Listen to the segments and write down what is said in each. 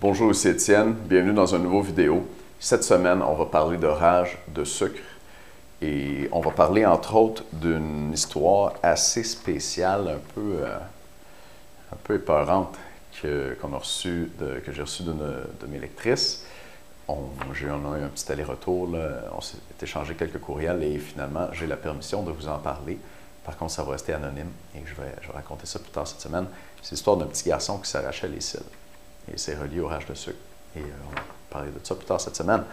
Bonjour, ici Étienne. Bienvenue dans une nouvelle vidéo. Cette semaine, on va parler de rage de sucre et on va parler entre autres d'une histoire assez spéciale, un peu épeurante que j'ai reçue de mes lectrices. On a eu un petit aller-retour, on s'est échangé quelques courriels et finalement, j'ai la permission de vous en parler. Par contre, ça va rester anonyme et je vais raconter ça plus tard cette semaine. C'est l'histoire d'un petit garçon qui s'arrachait les cils. Et c'est relié au rage de sucre. Et on va parler de ça plus tard cette semaine.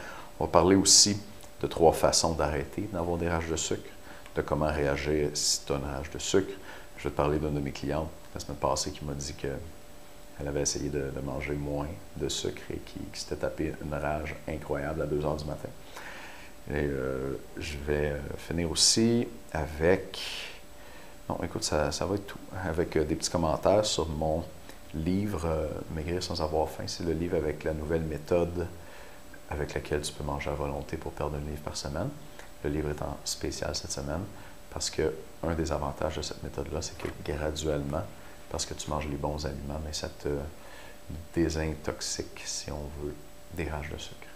On va parler aussi de 3 façons d'arrêter d'avoir des rages de sucre, de comment réagir si tu as une rage de sucre. Je vais te parler d'une de mes clientes la semaine passée qui m'a dit qu'elle avait essayé de manger moins de sucre et qui s'était tapé une rage incroyable à 2 heures du matin. Et je vais finir aussi avec... Non, écoute, ça va être tout. Avec des petits commentaires sur mon livre Maigrir sans avoir faim. C'est le livre avec la nouvelle méthode avec laquelle tu peux manger à volonté pour perdre 1 livre par semaine. Le livre est en spécial cette semaine parce que un des avantages de cette méthode-là, c'est que graduellement, parce que tu manges les bons aliments, mais ça te désintoxique, si on veut, des rages de sucre.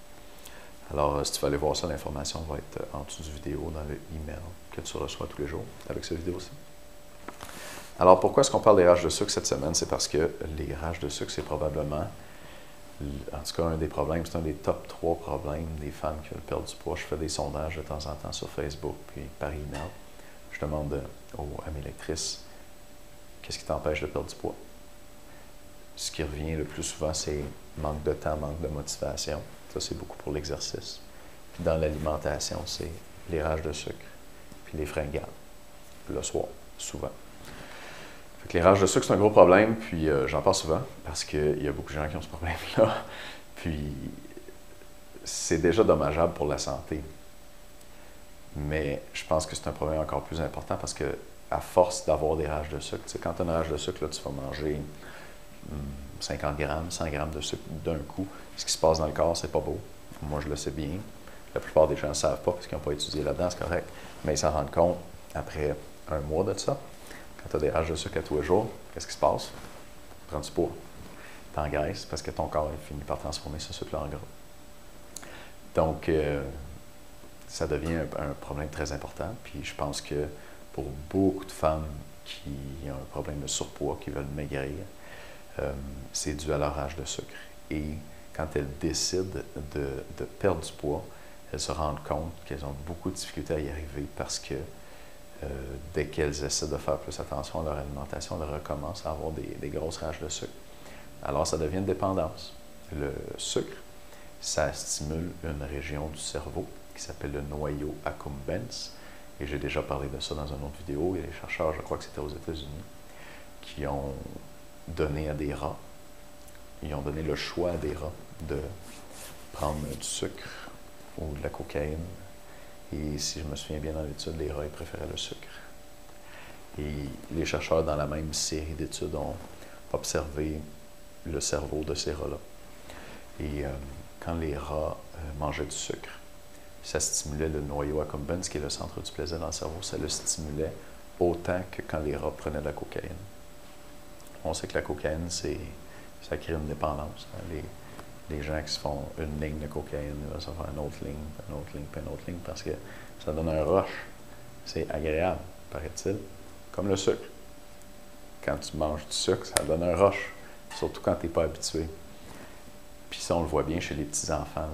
Alors, si tu veux aller voir ça, l'information va être en dessous du vidéo dans le email que tu reçois tous les jours avec cette vidéo-ci. Alors, pourquoi est-ce qu'on parle des rages de sucre cette semaine? C'est parce que les rages de sucre, c'est probablement, en tout cas, un des problèmes, c'est un des top 3 problèmes des femmes qui veulent perdre du poids. Je fais des sondages de temps en temps sur Facebook, puis par email. Je demande à mes lectrices, qu'est-ce qui t'empêche de perdre du poids? Ce qui revient le plus souvent, c'est manque de temps, manque de motivation. Ça, c'est beaucoup pour l'exercice. Puis dans l'alimentation, c'est les rages de sucre, puis les fringales, le soir, souvent. Fait que les rages de sucre, c'est un gros problème, puis j'en parle souvent parce qu'il y a beaucoup de gens qui ont ce problème-là. Puis c'est déjà dommageable pour la santé. Mais je pense que c'est un problème encore plus important parce que à force d'avoir des rages de sucre, tu sais, quand tu as une rage de sucre, là, tu vas manger 50 grammes, 100 grammes de sucre d'un coup. Ce qui se passe dans le corps, c'est pas beau. Moi, je le sais bien. La plupart des gens ne savent pas parce qu'ils n'ont pas étudié là-dedans, c'est correct. Mais ils s'en rendent compte après 1 mois de ça. Quand tu as des rages de sucre à tous les jours, qu'est-ce qui se passe? Tu prends du poids. Tu engraisses parce que ton corps finit par transformer ce sucre-là en gras. Donc, ça devient un problème très important. Puis je pense que pour beaucoup de femmes qui ont un problème de surpoids, qui veulent maigrir, c'est dû à leur rage de sucre. Et quand elles décident de perdre du poids, elles se rendent compte qu'elles ont beaucoup de difficultés à y arriver parce que dès qu'elles essaient de faire plus attention à leur alimentation, elles recommencent à avoir des grosses rages de sucre. Alors, ça devient une dépendance. Le sucre, ça stimule une région du cerveau qui s'appelle le noyau accumbens. Et j'ai déjà parlé de ça dans une autre vidéo. Il y a des chercheurs, je crois que c'était aux États-Unis, qui ont donné à des rats, ils ont donné le choix à des rats de prendre du sucre ou de la cocaïne. Et si je me souviens bien dans l'étude, les rats, ils préféraient le sucre. Et les chercheurs, dans la même série d'études, ont observé le cerveau de ces rats-là. Et quand les rats mangeaient du sucre, ça stimulait le noyau accumbens, qui est le centre du plaisir dans le cerveau. Ça le stimulait autant que quand les rats prenaient de la cocaïne. On sait que la cocaïne, ça crée une dépendance. Les gens qui se font une ligne de cocaïne, ils vont se faire une autre ligne, puis une autre ligne, parce que ça donne un rush. C'est agréable, paraît-il, comme le sucre. Quand tu manges du sucre, ça donne un rush, surtout quand tu n'es pas habitué. Puis ça, on le voit bien chez les petits-enfants.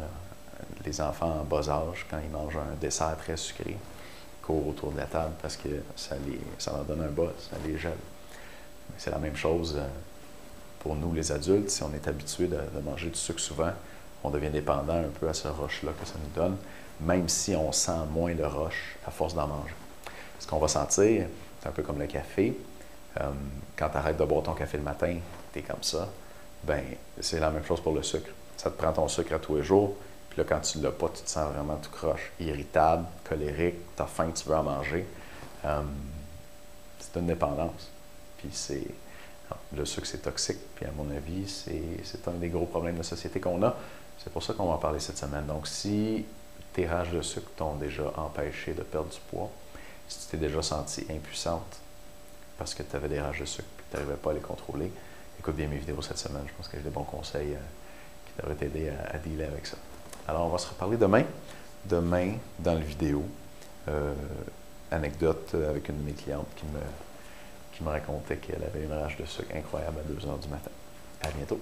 Les enfants en bas âge, quand ils mangent un dessert très sucré, ils courent autour de la table parce que ça leur donne un buzz, ça les gèle. C'est la même chose pour nous, les adultes. Si on est habitué de manger du sucre souvent, on devient dépendant un peu à ce rush-là que ça nous donne, même si on sent moins le rush à force d'en manger. Ce qu'on va sentir, c'est un peu comme le café. Quand tu arrêtes de boire ton café le matin, tu es comme ça, ben c'est la même chose pour le sucre. Ça te prend ton sucre à tous les jours, puis là, quand tu ne l'as pas, tu te sens vraiment tout croche, irritable, colérique, tu as faim, tu veux en manger. C'est une dépendance. Puis le sucre, c'est toxique, puis à mon avis, c'est un des gros problèmes de société qu'on a. C'est pour ça qu'on va en parler cette semaine. Donc, si tes rages de sucre t'ont déjà empêché de perdre du poids, si tu t'es déjà sentie impuissante parce que tu avais des rages de sucre et que tu n'arrivais pas à les contrôler, écoute bien mes vidéos cette semaine. Je pense que j'ai des bons conseils Ça devrait t'aider à dealer avec ça. Alors, on va se reparler demain. Demain, dans la vidéo, anecdote avec une de mes clientes qui me racontait qu'elle avait une rage de sucre incroyable à 2 heures du matin. À bientôt.